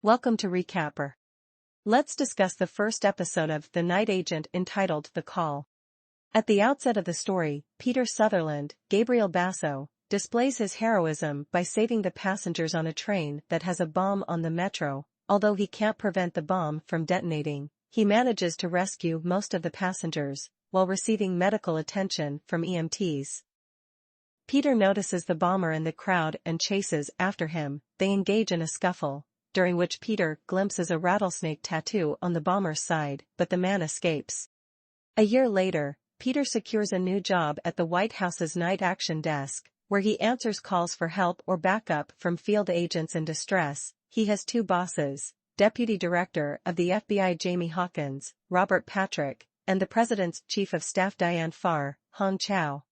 Welcome to Recapper. Let's discuss the first episode of The Night Agent entitled The Call. At the outset of the story, Peter Sutherland, Gabriel Basso, displays his heroism by saving the passengers on a train that has a bomb on the metro. Although he can't prevent the bomb from detonating, he manages to rescue most of the passengers, while receiving medical attention from EMTs. Peter notices the bomber in the crowd and chases after him. They engage in a scuffle, during which Peter glimpses a rattlesnake tattoo on the bomber's side, but the man escapes. A year later, Peter secures a new job at the White House's night action desk, where he answers calls for help or backup from field agents in distress. He has two bosses, Deputy Director of the FBI Jamie Hawkins, Robert Patrick, and the President's Chief of Staff Diane Farr, Hong Chow.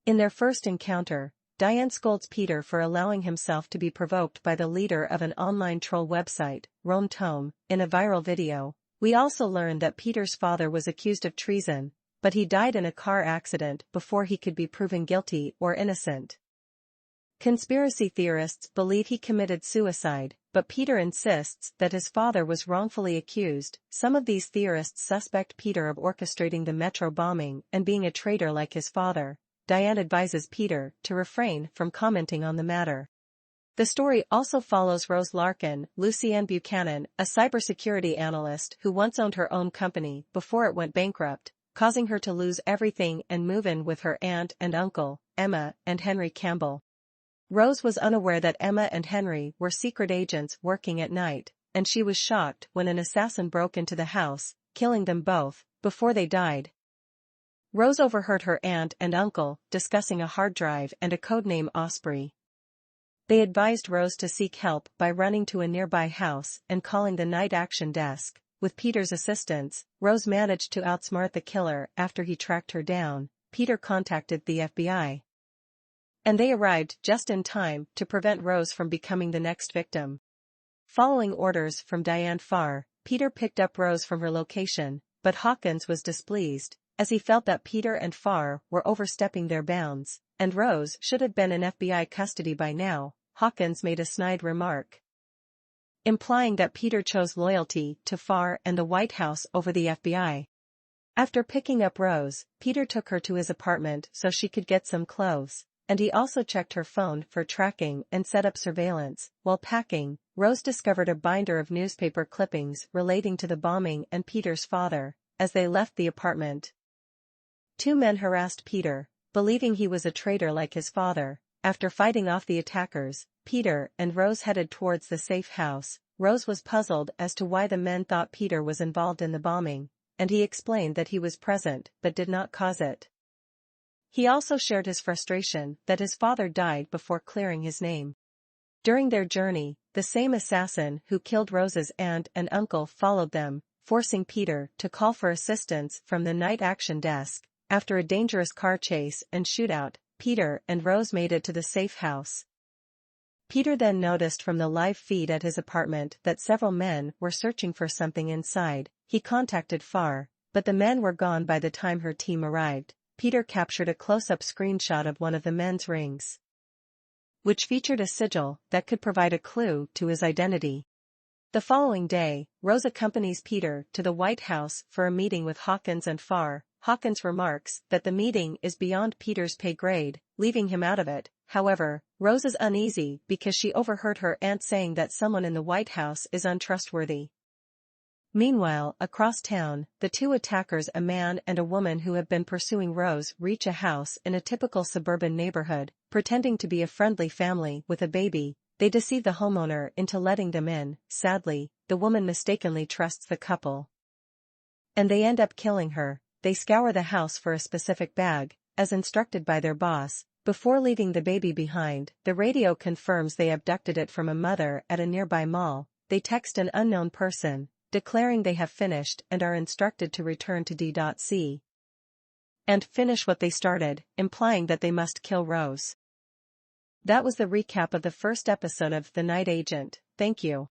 In their first encounter, Diane scolds Peter for allowing himself to be provoked by the leader of an online troll website, Rome Tome, in a viral video. We also learn that Peter's father was accused of treason, but he died in a car accident before he could be proven guilty or innocent. Conspiracy theorists believe he committed suicide, but Peter insists that his father was wrongfully accused. Some of these theorists suspect Peter of orchestrating the metro bombing and being a traitor like his father. Diane advises Peter to refrain from commenting on the matter. The story also follows Rose Larkin, Lucienne Buchanan, a cybersecurity analyst who once owned her own company before it went bankrupt, causing her to lose everything and move in with her aunt and uncle, Emma and Henry Campbell. Rose was unaware that Emma and Henry were secret agents working at night, and she was shocked when an assassin broke into the house, killing them both, before they died. Rose overheard her aunt and uncle discussing a hard drive and a codename Osprey. They advised Rose to seek help by running to a nearby house and calling the night action desk. With Peter's assistance, Rose managed to outsmart the killer. After he tracked her down, Peter contacted the FBI. And they arrived just in time to prevent Rose from becoming the next victim. Following orders from Diane Farr, Peter picked up Rose from her location, but Hawkins was displeased, as he felt that Peter and Farr were overstepping their bounds, and Rose should have been in FBI custody by now. Hawkins made a snide remark, implying that Peter chose loyalty to Farr and the White House over the FBI. After picking up Rose, Peter took her to his apartment so she could get some clothes, and he also checked her phone for tracking and set up surveillance. While packing, Rose discovered a binder of newspaper clippings relating to the bombing and Peter's father. As they left the apartment, two men harassed Peter, believing he was a traitor like his father. After fighting off the attackers, Peter and Rose headed towards the safe house. Rose was puzzled as to why the men thought Peter was involved in the bombing, and he explained that he was present but did not cause it. He also shared his frustration that his father died before clearing his name. During their journey, the same assassin who killed Rose's aunt and uncle followed them, forcing Peter to call for assistance from the night action desk. After a dangerous car chase and shootout, Peter and Rose made it to the safe house. Peter then noticed from the live feed at his apartment that several men were searching for something inside. He contacted Farr, but the men were gone by the time her team arrived. Peter captured a close-up screenshot of one of the men's rings, which featured a sigil that could provide a clue to his identity. The following day, Rose accompanies Peter to the White House for a meeting with Hawkins and Farr. Hawkins remarks that the meeting is beyond Peter's pay grade, leaving him out of it. However, Rose is uneasy because she overheard her aunt saying that someone in the White House is untrustworthy. Meanwhile, across town, the two attackers, a man and a woman who have been pursuing Rose, reach a house in a typical suburban neighborhood. Pretending to be a friendly family with a baby, they deceive the homeowner into letting them in. Sadly, the woman mistakenly trusts the couple, and they end up killing her. They scour the house for a specific bag, as instructed by their boss. Before leaving the baby behind, the radio confirms they abducted it from a mother at a nearby mall. They text an unknown person, declaring they have finished and are instructed to return to D.C. and finish what they started, implying that they must kill Rose. That was the recap of the first episode of The Night Agent. Thank you.